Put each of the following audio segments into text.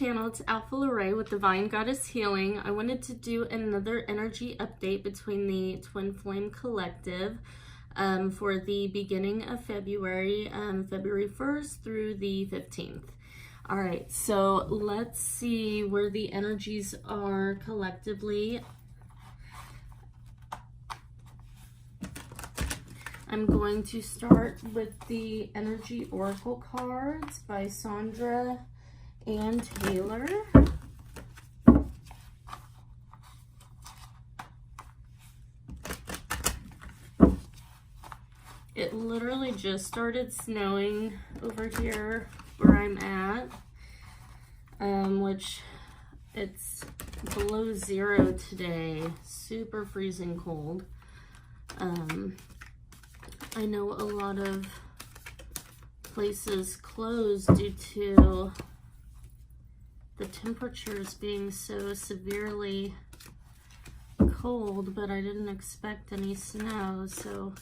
channel. It's Alpha Lorraine with Divine Goddess Healing. I wanted to do another energy update between the Twin Flame Collective for the beginning of February, February 1st through the 15th. All right, so let's see where the energies are collectively. I'm going to start with the Energy Oracle cards by Sandra and Taylor. It literally just started snowing over here where I'm at, which it's below 0 today, super freezing cold. I know a lot of places closed due to the temperatures being so severely cold, but I didn't expect any snow, so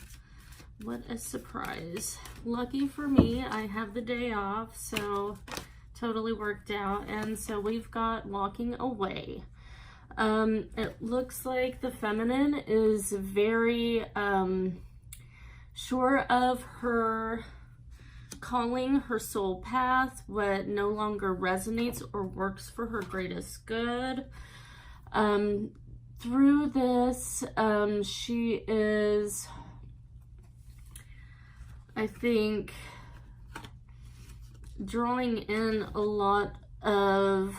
what a surprise. Lucky for me, I have the day off, so totally worked out. And so we've got walking away. It looks like the feminine is very sure of her calling, her soul path, what no longer resonates or works for her greatest good. Through this, she is, I think, drawing in a lot of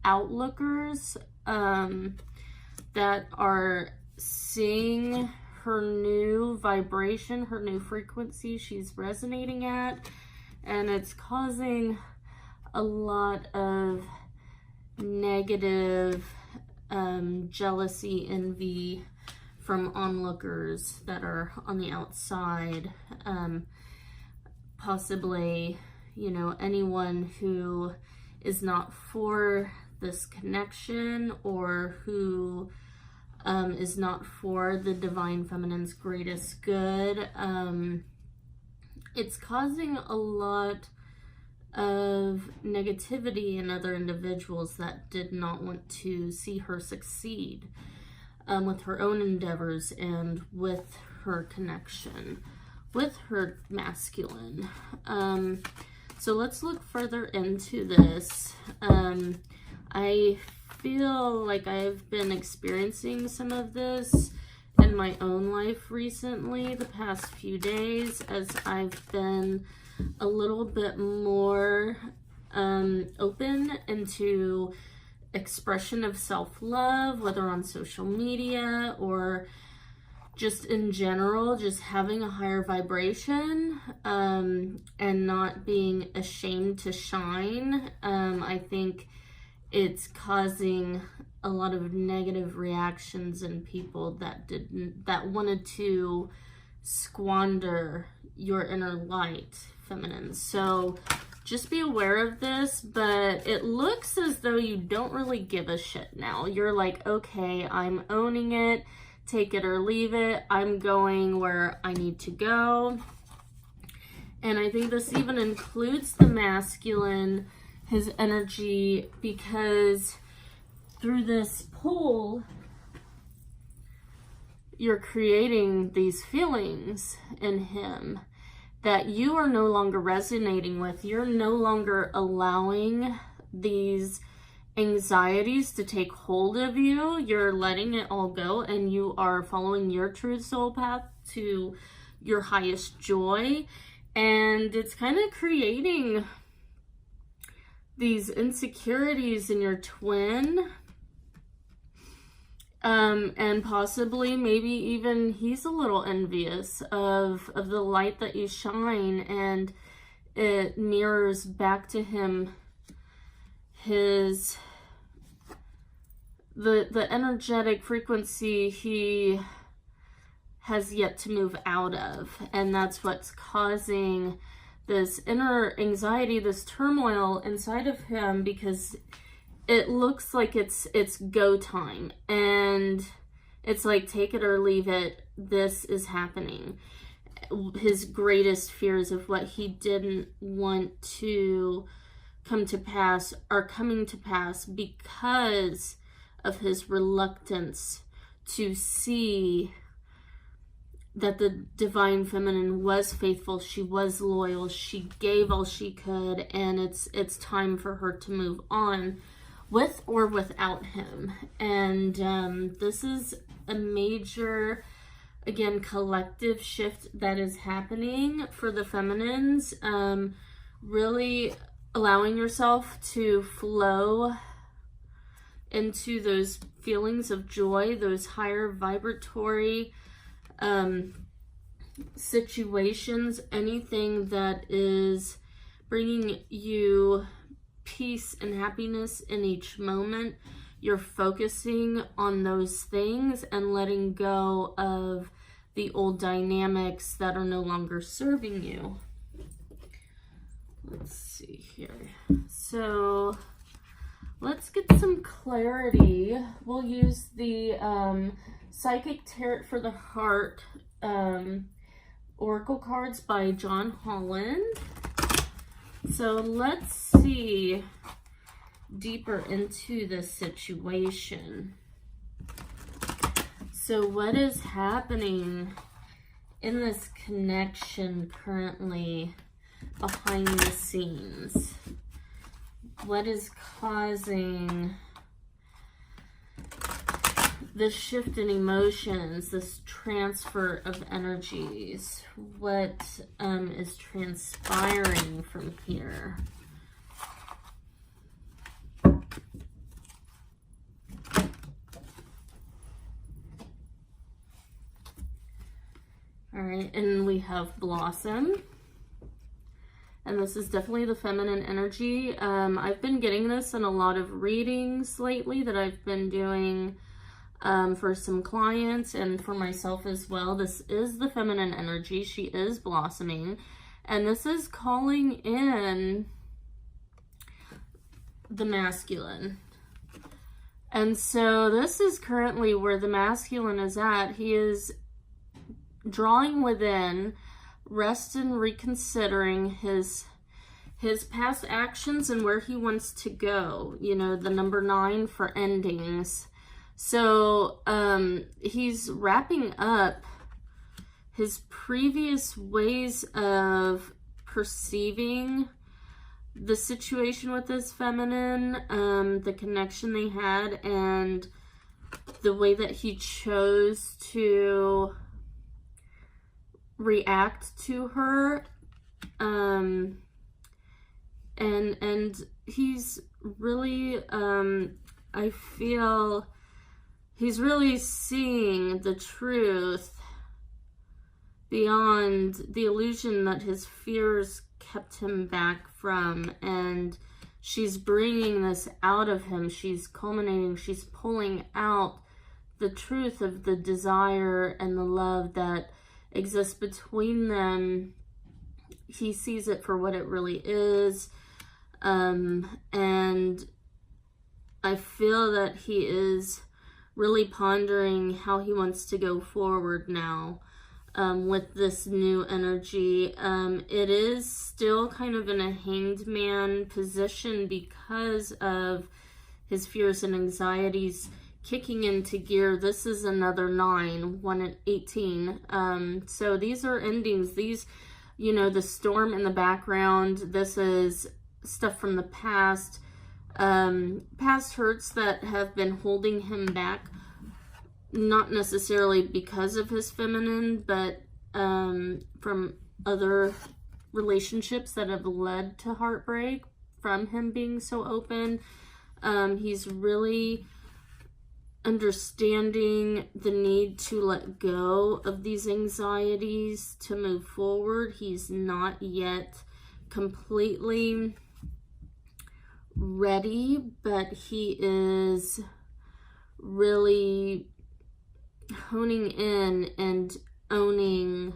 outlookers that are seeing her new vibration, her new frequency she's resonating at, and it's causing a lot of negative jealousy, envy from onlookers that are on the outside. Possibly, you know, anyone who is not for this connection or who is not for the Divine Feminine's greatest good. It's causing a lot of negativity in other individuals that did not want to see her succeed with her own endeavors and with her connection with her masculine. So let's look further into this. I feel like I've been experiencing some of this in my own life recently, the past few days, as I've been a little bit more open into expression of self-love, whether on social media or just in general, just having a higher vibration and not being ashamed to shine. I think it's causing a lot of negative reactions in people that wanted to squander your inner light, feminine. So just be aware of this, but it looks as though you don't really give a shit now. You're like, okay, I'm owning it, take it or leave it. I'm going where I need to go. And I think this even includes the masculine, his energy, because through this pull, you're creating these feelings in him that you are no longer resonating with. You're no longer allowing these anxieties to take hold of you. You're letting it all go, and you are following your true soul path to your highest joy. And it's kind of creating these insecurities in your twin, and possibly maybe even he's a little envious of the light that you shine, and it mirrors back to him the energetic frequency he has yet to move out of, and that's what's causing this inner anxiety, this turmoil inside of him, because it looks like it's go time, and it's like take it or leave it. This is happening. His greatest fears of what he didn't want to come to pass are coming to pass because of his reluctance to see that the divine feminine was faithful, she was loyal, she gave all she could, and it's time for her to move on with or without him. And this is a major, again, collective shift that is happening for the feminines. Really allowing yourself to flow into those feelings of joy, those higher vibratory situations, anything that is bringing you peace and happiness in each moment. You're focusing on those things and letting go of the old dynamics that are no longer serving you. Let's see here. So let's get some clarity. We'll use the Psychic Tarot for the Heart Oracle cards by John Holland. So let's see deeper into this situation. So what is happening in this connection currently behind the scenes? What is causing this shift in emotions, this transfer of energies? What is transpiring from here? All right, and we have Blossom. And this is definitely the feminine energy. I've been getting this in a lot of readings lately that I've been doing for some clients and for myself as well. This is the feminine energy. She is blossoming. And this is calling in the masculine. And so this is currently where the masculine is at. He is drawing within, rest and reconsidering his past actions and where he wants to go. You know, the number 9 for endings. So he's wrapping up his previous ways of perceiving the situation with this feminine, the connection they had, and the way that he chose to react to her, and he's really I feel he's really seeing the truth beyond the illusion that his fears kept him back from, and she's bringing this out of him. She's culminating, she's pulling out the truth of the desire and the love that exists between them. He sees it for what it really is, and I feel that he is really pondering how he wants to go forward now with this new energy. It is still kind of in a hanged man position because of his fears and anxieties kicking into gear. This is another 9, 1 and 18. So these are endings. These, you know, the storm in the background, this is stuff from the past, past hurts that have been holding him back, not necessarily because of his feminine, but from other relationships that have led to heartbreak from him being so open. He's really understanding the need to let go of these anxieties to move forward. He's not yet completely ready, but he is really honing in and owning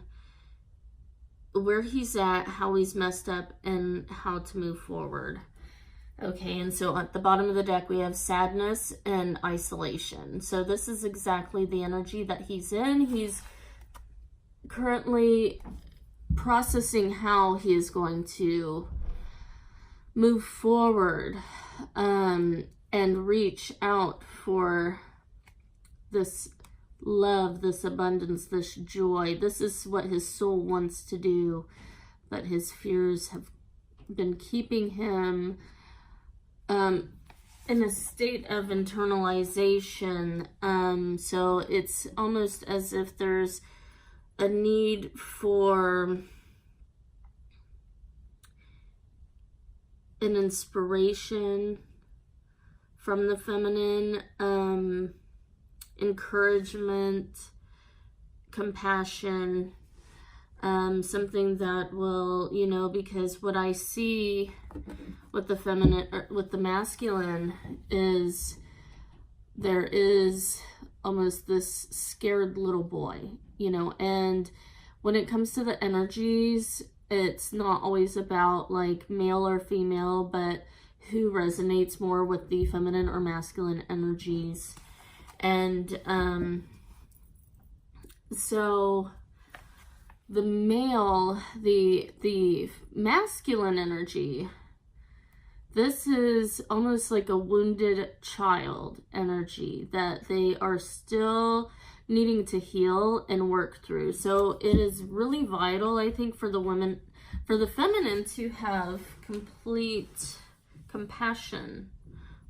where he's at, how he's messed up, and how to move forward. Okay, and so at the bottom of the deck, we have sadness and isolation. So this is exactly the energy that he's in. He's currently processing how he is going to move forward and reach out for this love, this abundance, this joy. This is what his soul wants to do, but his fears have been keeping him in a state of internalization. So it's almost as if there's a need for an inspiration from the feminine, encouragement, compassion, something that will, you know, because what I see with the feminine, or with the masculine, is there is almost this scared little boy, you know, and when it comes to the energies, it's not always about like male or female, but who resonates more with the feminine or masculine energies. And so the male, the masculine energy, this is almost like a wounded child energy that they are still needing to heal and work through. So it is really vital, I think, for the women, for the feminine, to have complete compassion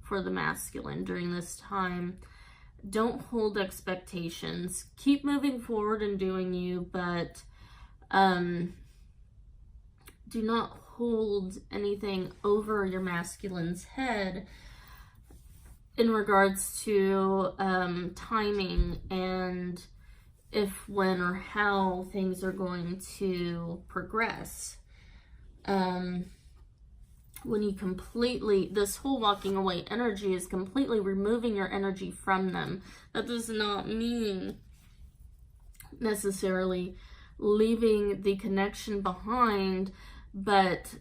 for the masculine during this time. Don't hold expectations. Keep moving forward and doing you, but do not hold anything over your masculine's head in regards to timing and if, when, or how things are going to progress. When you completely, this whole walking away energy is completely removing your energy from them. That does not mean necessarily leaving the connection behind, but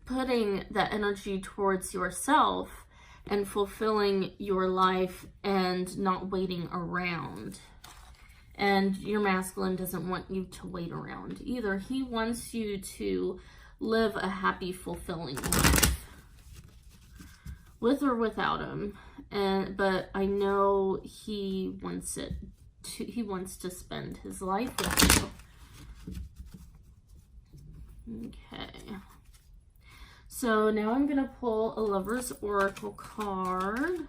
putting that energy towards yourself and fulfilling your life and not waiting around. And your masculine doesn't want you to wait around either. He wants you to live a happy, fulfilling life, with or without him. But I know he wants it to, he wants to spend his life with you. Okay. So now I'm going to pull a Lover's Oracle card.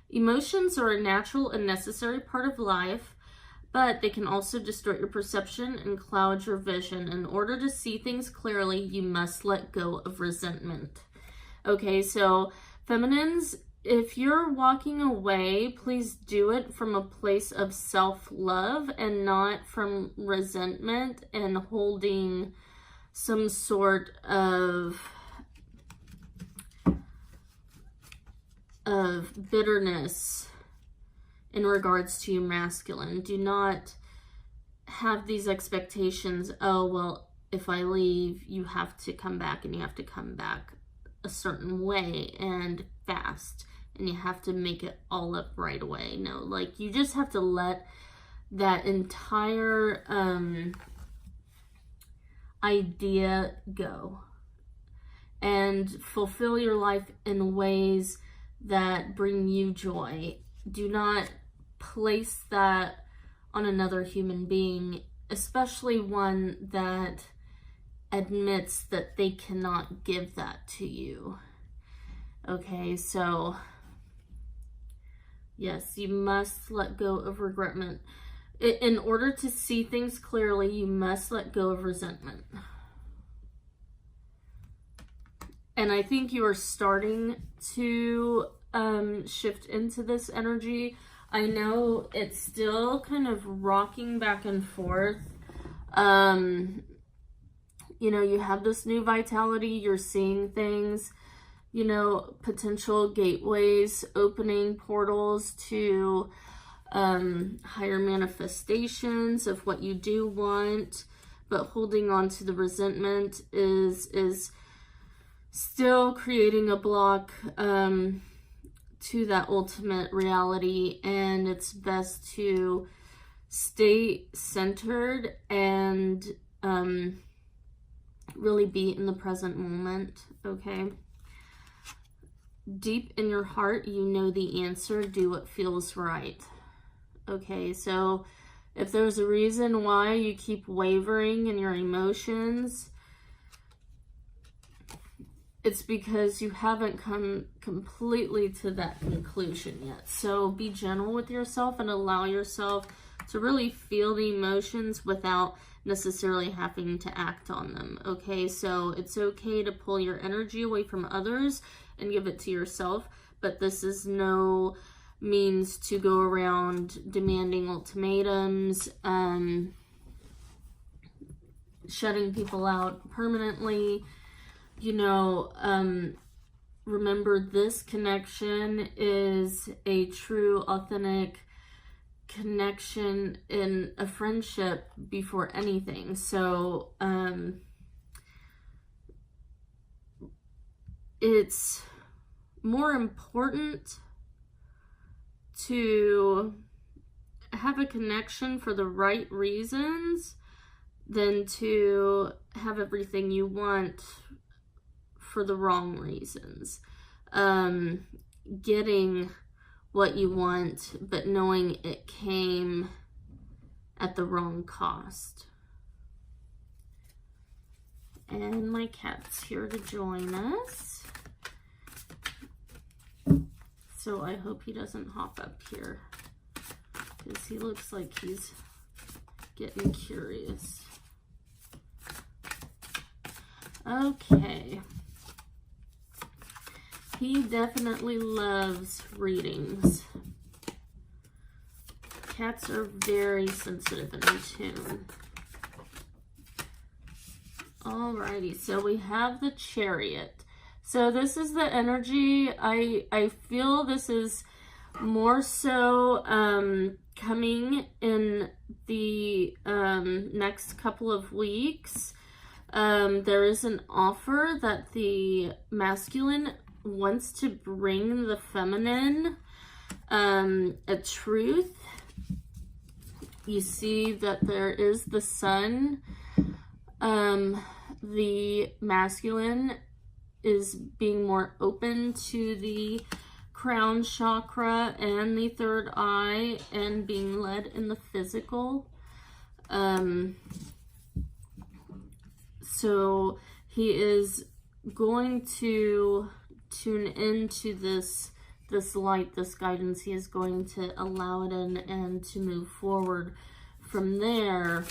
Emotions are a natural and necessary part of life, but they can also distort your perception and cloud your vision. In order to see things clearly, you must let go of resentment. Okay, so feminines, if you're walking away, please do it from a place of self-love and not from resentment and holding some sort of bitterness in regards to your masculine. Do not have these expectations, oh, well, if I leave, you have to come back, and you have to come back a certain way and fast, and you have to make it all up right away. No, like, you just have to let that entire idea go and fulfill your life in ways that bring you joy. Do not place that on another human being, especially one that admits that they cannot give that to you. Okay, so yes, you must let go of regretment. In order to see things clearly, you must let go of resentment. And I think you are starting to shift into this energy. I know it's still kind of rocking back and forth. You know, you have this new vitality, you're seeing things, you know, potential gateways, opening portals to higher manifestations of what you do want, but holding on to the resentment is still creating a block to that ultimate reality. And it's best to stay centered and really be in the present moment, okay? Deep in your heart, you know the answer. Do what feels right, okay? So if there's a reason why you keep wavering in your emotions, it's because you haven't come completely to that conclusion yet. So be gentle with yourself and allow yourself to really feel the emotions without necessarily having to act on them, okay? So it's okay to pull your energy away from others and give it to yourself, but this is no means to go around demanding ultimatums, shutting people out permanently. You know, remember, this connection is a true, authentic connection in a friendship before anything. So, it's more important to have a connection for the right reasons than to have everything you want for the wrong reasons. Getting what you want, but knowing it came at the wrong cost. And my cat's here to join us. So I hope he doesn't hop up here, because he looks like he's getting curious. Okay. He definitely loves readings. Cats are very sensitive and in tune. Alrighty, so we have the Chariot. So this is the energy. I feel this is more so coming in the next couple of weeks. There is an offer that the masculine wants to bring the feminine a truth. You see that there is the sun. The masculine is being more open to the crown chakra and the third eye and being led in the physical. So he is going to tune into this light, this guidance. He is going to allow it in and to move forward from there.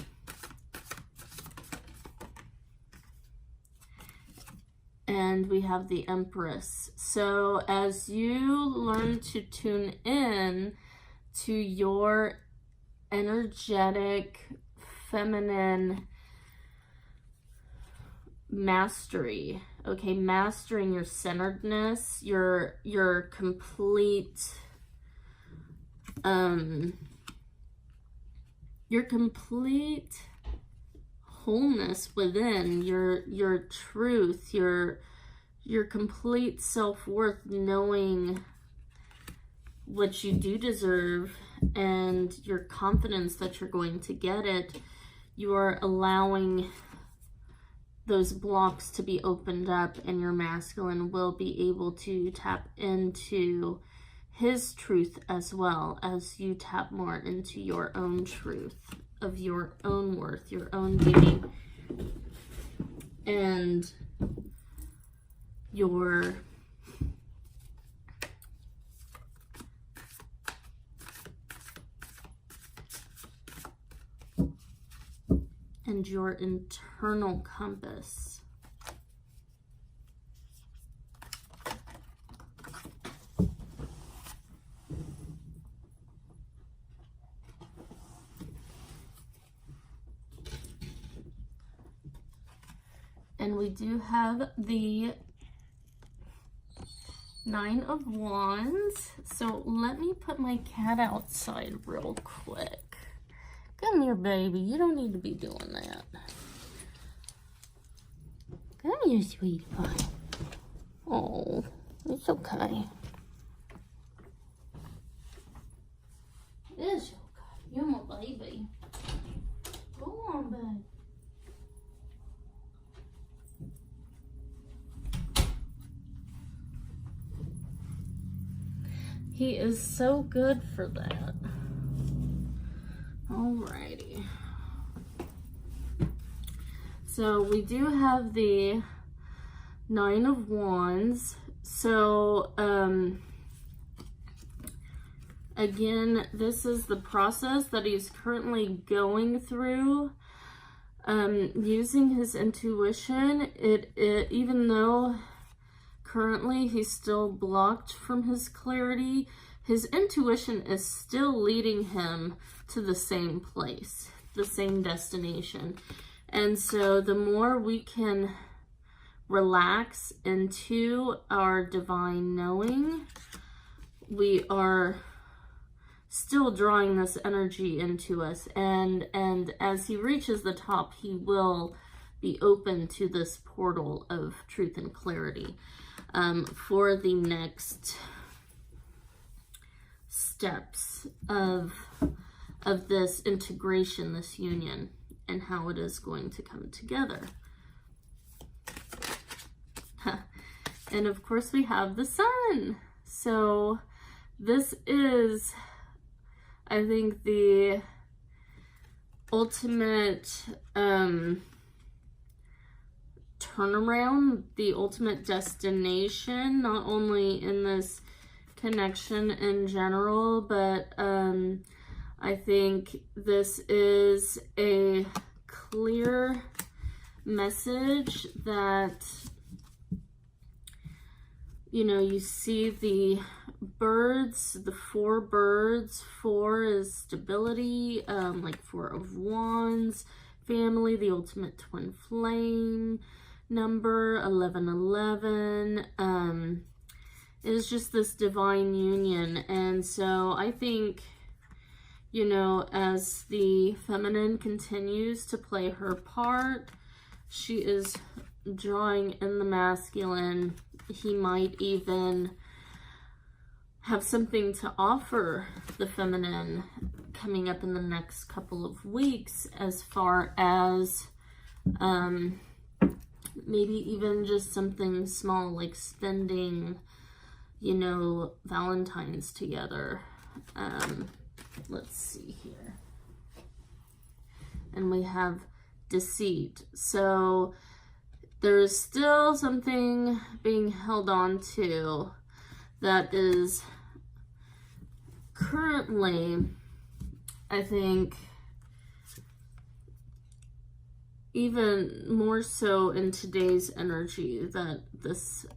And we have the Empress. So as you learn to tune in to your energetic feminine mastery, okay, mastering your centeredness, your complete wholeness within, your truth, your complete self-worth, knowing what you do deserve, and your confidence that you're going to get it. You are allowing those blocks to be opened up, and your masculine will be able to tap into his truth as well as you tap more into your own truth of your own worth, your own beauty, and your internal compass. And we do have the Nine of Wands. So let me put my cat outside real quick. Come here, baby. You don't need to be doing that. Come here, sweetie pie. Oh, it's okay. It's okay. You're my baby. He is so good for that. Alrighty. So we do have the Nine of Wands. So, again, this is the process that he's currently going through. Using his intuition, even though currently he's still blocked from his clarity, his intuition is still leading him to the same place, the same destination. And so the more we can relax into our divine knowing, we are still drawing this energy into us, and as he reaches the top, he will be open to this portal of truth and clarity for the next steps of this integration, this union, and how it is going to come together. And of course we have the sun. So this is, I think, the ultimate turnaround, the ultimate destination, not only in this connection in general, but I think this is a clear message that, you know, you see the birds, the 4 birds. 4 is stability, like 4 of Wands, family, the ultimate twin flame number, 1111, is just this divine union. And so I think, you know, as the feminine continues to play her part, she is drawing in the masculine. He might even have something to offer the feminine coming up in the next couple of weeks, as far as maybe even just something small like spending, you know, Valentine's together. Let's see here. And we have deceit. So there's still something being held on to that is currently, I think, even more so in today's energy, that this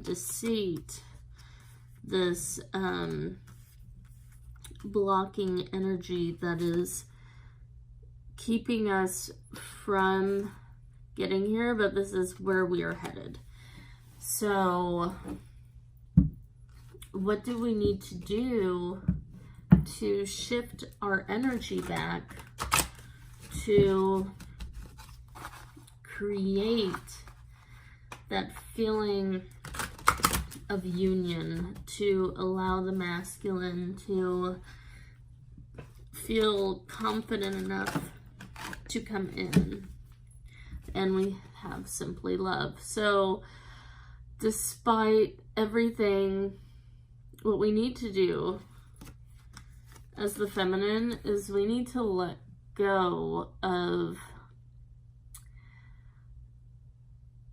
deceit, this blocking energy that is keeping us from getting here, but this is where we are headed. So what do we need to do to shift our energy back to create that feeling of union, to allow the masculine to feel confident enough to come in? And we have simply love. So despite everything, what we need to do as the feminine is we need to let go of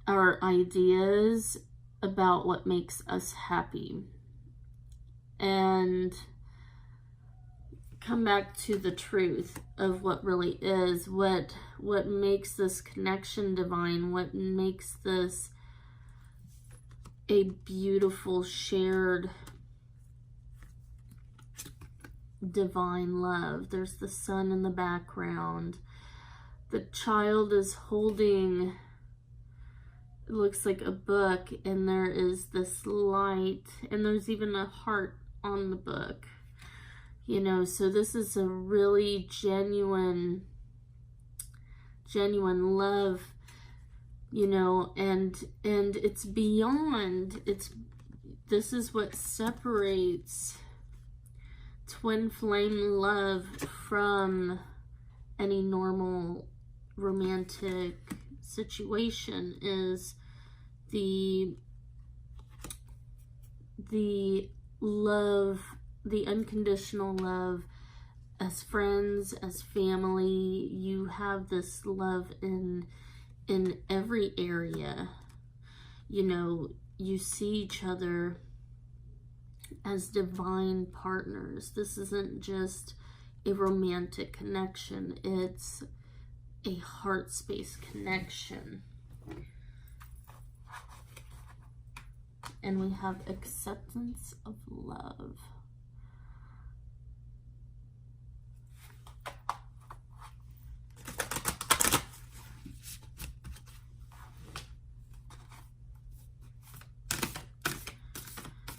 our ideas about what makes us happy and come back to the truth of what really is, what makes this connection divine, what makes this a beautiful shared divine love. There's the sun in the background. The child is holding, it looks like a book, and there is this light, and there's even a heart on the book. You know, so this is a really genuine love, you know, and it's beyond, this is what separates twin flame love from any normal romantic situation, is the love the unconditional love as friends, as family. You have this love in every area. You know, you see each other as divine partners. This isn't just a romantic connection, it's a heart space connection. And we have acceptance of love.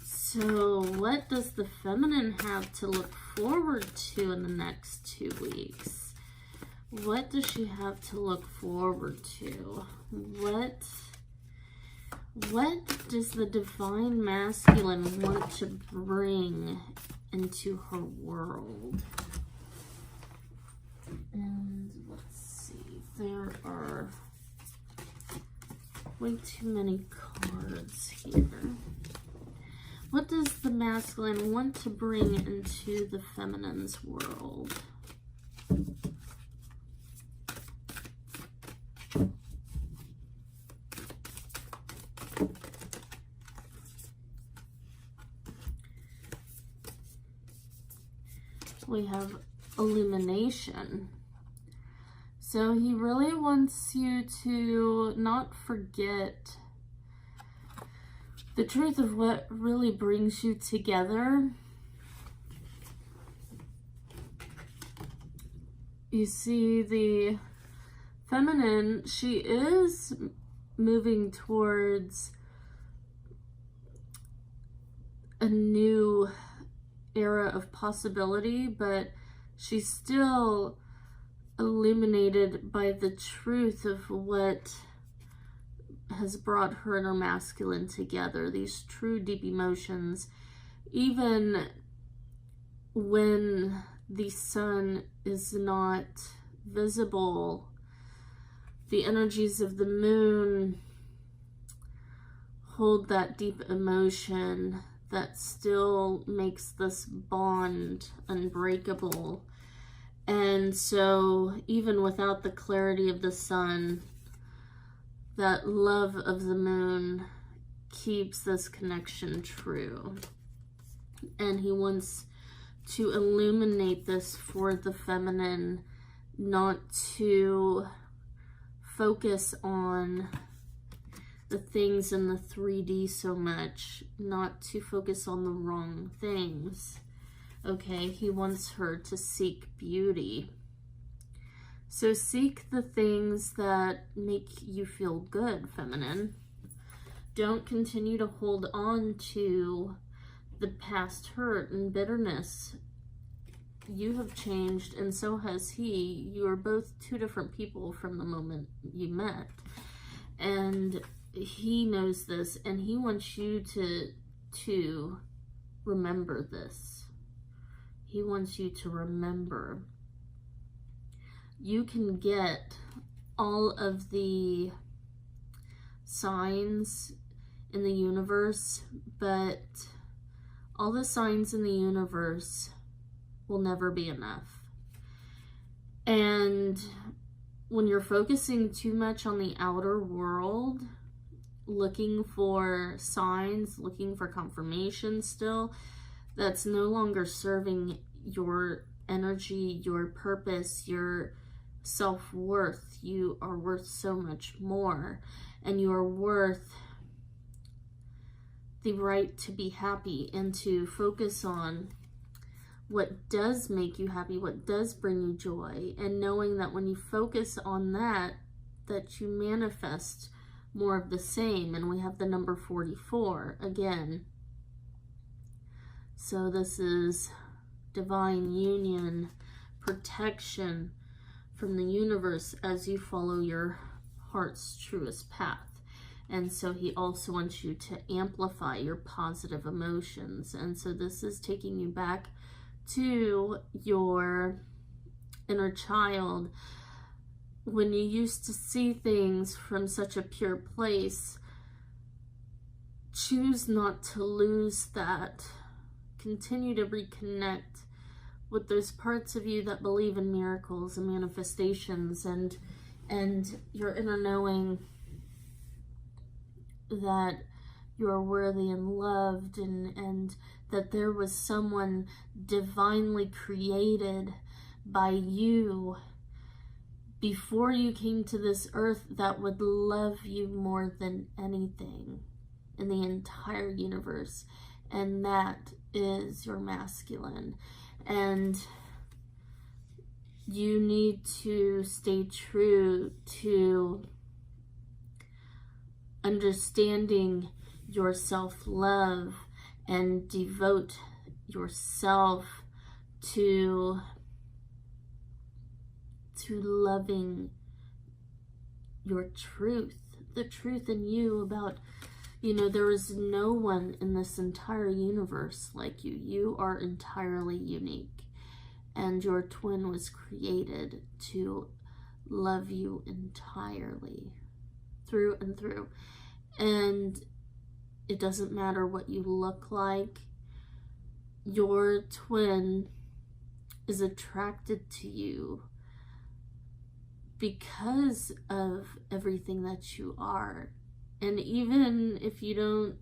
So what does the feminine have to look forward to in the next 2 weeks? What does she have to look forward to? What does the divine masculine want to bring into her world? And let's see, there are way too many cards here. What does the masculine want to bring into the feminine's world? We have illumination. So he really wants you to not forget the truth of what really brings you together. You see, the feminine, she is moving towards a new era of possibility, but she's still illuminated by the truth of what has brought her and her masculine together, these true deep emotions. Even when the sun is not visible, the energies of the moon hold that deep emotion that still makes this bond unbreakable. And so even without the clarity of the sun, that love of the moon keeps this connection true. And he wants to illuminate this for the feminine, not to focus on the things in the 3D so much, not to focus on the wrong things. Okay, he wants her to seek beauty. So seek the things that make you feel good, feminine. Don't continue to hold on to the past hurt and bitterness. You have changed, and so has he. You are both two different people from the moment you met. And he knows this, and he wants you to remember this. He wants you to remember. You can get all of the signs in the universe, but all the signs in the universe will never be enough. And when you're focusing too much on the outer world, looking for signs, looking for confirmation still, that's no longer serving your energy, your purpose, your self-worth. You are worth so much more, and you are worth the right to be happy and to focus on what does make you happy, what does bring you joy, and knowing that when you focus on that, that you manifest more of the same. And we have the number 44 again. So this is divine union, protection from the universe as you follow your heart's truest path. And so he also wants you to amplify your positive emotions. And so this is taking you back to your inner child, when you used to see things from such a pure place. Choose not to lose that continue to reconnect with those parts of you that believe in miracles and manifestations, and your inner knowing that you're worthy and loved, and that there was someone divinely created by you before you came to this earth that would love you more than anything in the entire universe, and that is your masculine. And you need to stay true to understanding your self-love and devote yourself to loving your truth, the truth in you about, there is no one in this entire universe like you. You are entirely unique, and your twin was created to love you entirely, through and through. And it doesn't matter what you look like. Your twin is attracted to you because of everything that you are. And even if you don't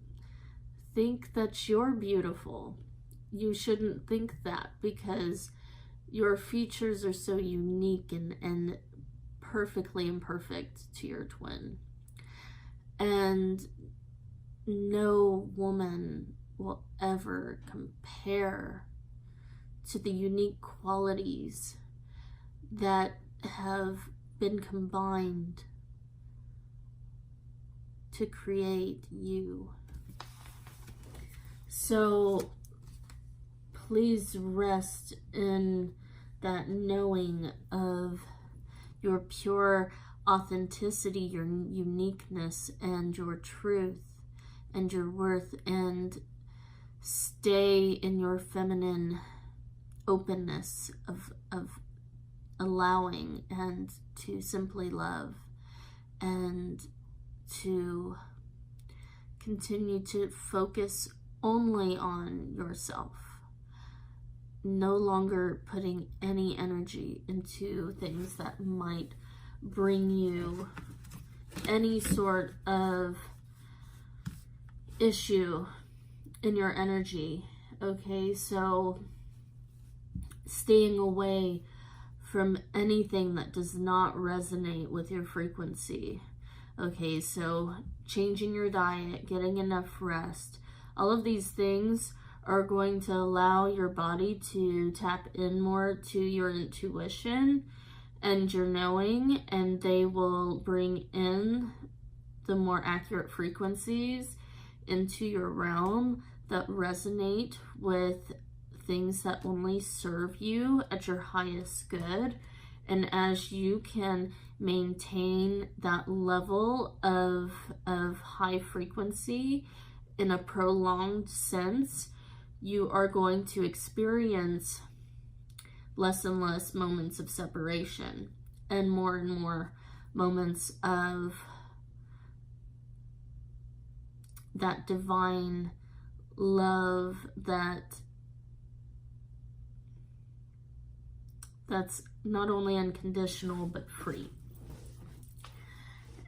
think that you're beautiful, you shouldn't think that, because your features are so unique and perfectly imperfect to your twin. And no woman will ever compare to the unique qualities that have been combined to create you. So please rest in that knowing of your pure authenticity, your uniqueness, and your truth, and your worth, and stay in your feminine openness of allowing and to simply love, and to continue to focus only on yourself, no longer putting any energy into things that might bring you any sort of issue in your energy. Okay, so staying away from anything that does not resonate with your frequency. Okay, so changing your diet, getting enough rest, all of these things are going to allow your body to tap in more to your intuition and your knowing, and they will bring in the more accurate frequencies into your realm that resonate with things that only serve you at your highest good. And as you can maintain that level of high frequency in a prolonged sense, you are going to experience less and less moments of separation and more moments of that divine love that's not only unconditional but free.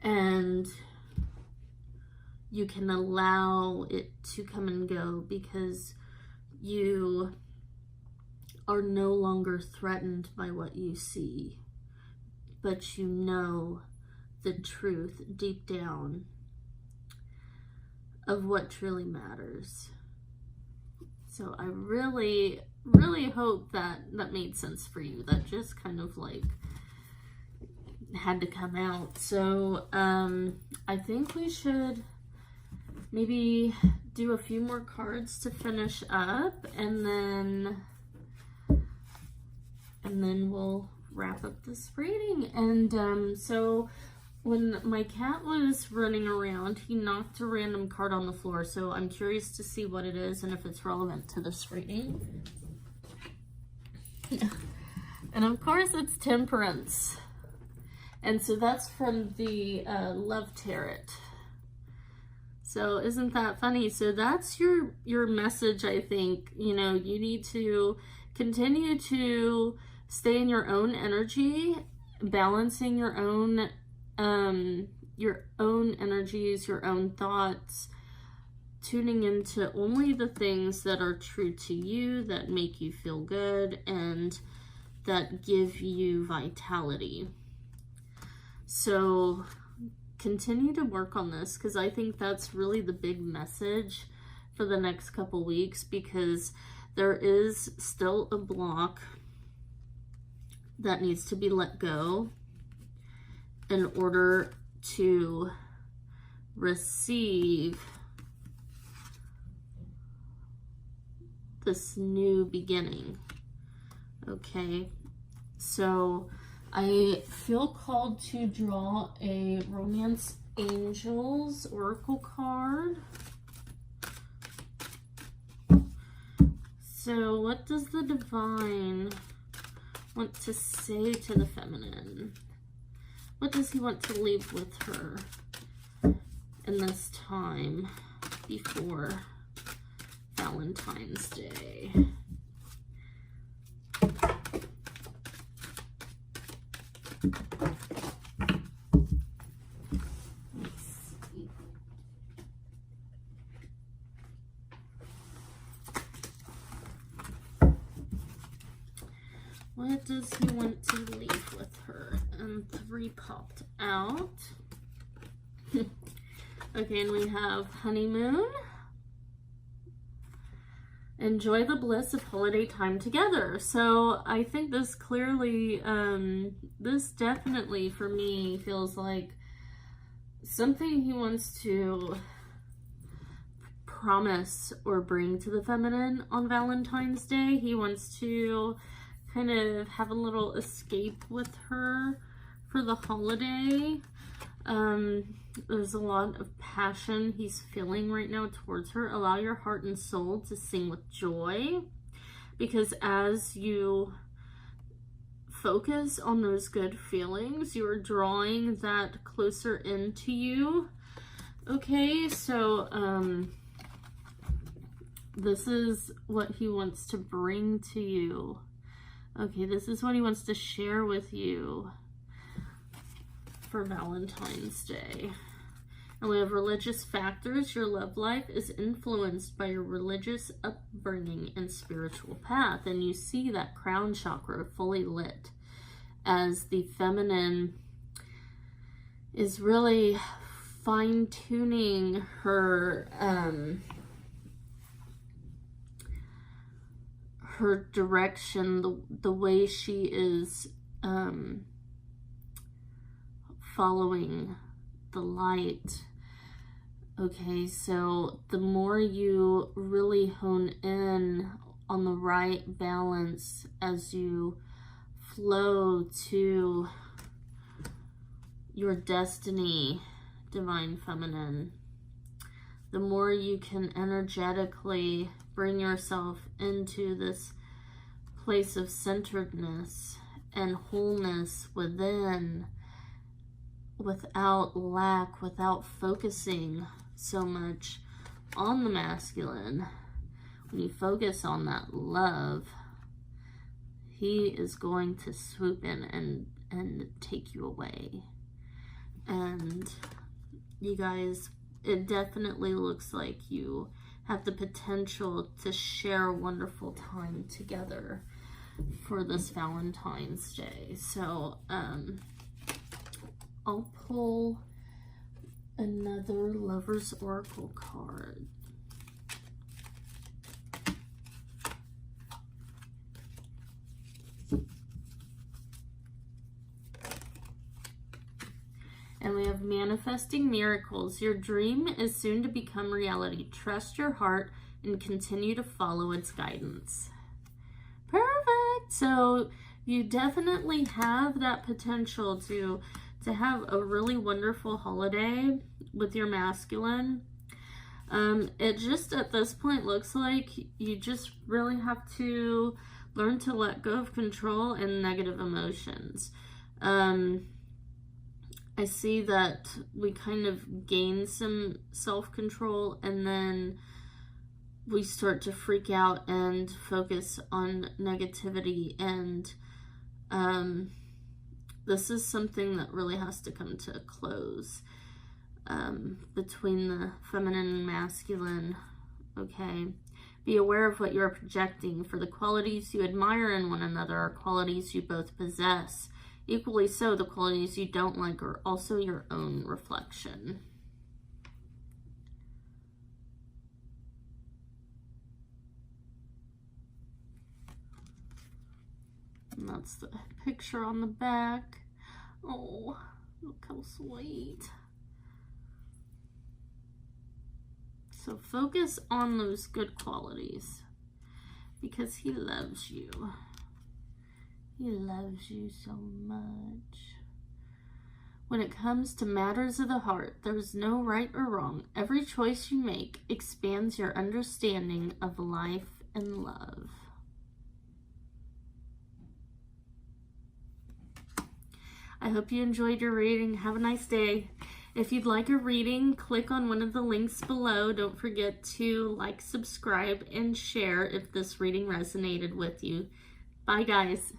And you can allow it to come and go because you are no longer threatened by what you see, but you know the truth deep down of what truly matters. So I really hope that made sense for you. That just kind of like had to come out. So I think we should maybe do a few more cards to finish up, and then we'll wrap up this reading. And so when my cat was running around, he knocked a random card on the floor, so I'm curious to see what it is and if it's relevant to this reading. And of course it's Temperance. And so that's from the Love Tarot. So isn't that funny? So that's your message, I think. You know, you need to continue to stay in your own energy, balancing your own energies, your own thoughts, tuning into only the things that are true to you, that make you feel good, and that give you vitality. So continue to work on this, because I think that's really the big message for the next couple weeks, because there is still a block that needs to be let go in order to receive this new beginning. Okay, so I feel called to draw a Romance Angels Oracle card. So what does the Divine want to say to the Feminine? What does he want to leave with her in this time before Valentine's Day? What does he want to leave with her? And 3 popped out. Okay, and we have honeymoon. Enjoy the bliss of holiday time together. So I think this clearly, this definitely for me feels like something he wants to promise or bring to the feminine on Valentine's Day. He wants to kind of have a little escape with her for the holiday. There's a lot of passion he's feeling right now towards her. Allow your heart and soul to sing with joy, because as you focus on those good feelings, you are drawing that closer into you. Okay, so this is what he wants to bring to you. Okay, this is what he wants to share with you for Valentine's Day. And we have religious factors. Your love life is influenced by your religious upbringing and spiritual path. And you see that crown chakra fully lit as the feminine is really fine-tuning her her direction, the way she is following the light. Okay, so the more you really hone in on the right balance as you flow to your destiny, Divine Feminine, the more you can energetically bring yourself into this place of centeredness and wholeness within, without lack, without focusing so much on the masculine. When you focus on that love, he is going to swoop in and take you away. And you guys, it definitely looks like you have the potential to share a wonderful time together for this Valentine's Day. So I'll pull another Lover's Oracle card. And we have Manifesting Miracles. Your dream is soon to become reality. Trust your heart and continue to follow its guidance. Perfect. So you definitely have that potential to have a really wonderful holiday with your masculine. It just at this point looks like you just really have to learn to let go of control and negative emotions. I see that we kind of gain some self-control, and then we start to freak out and focus on negativity. And this is something that really has to come to a close between the feminine and masculine. Okay, be aware of what you are projecting, for the qualities you admire in one another are qualities you both possess. Equally so, the qualities you don't like are also your own reflection. And that's the picture on the back. Oh, look how sweet. So focus on those good qualities, because he loves you. He loves you so much. When it comes to matters of the heart, there is no right or wrong. Every choice you make expands your understanding of life and love. I hope you enjoyed your reading. Have a nice day. If you'd like a reading, click on one of the links below. Don't forget to like, subscribe, and share if this reading resonated with you. Bye, guys.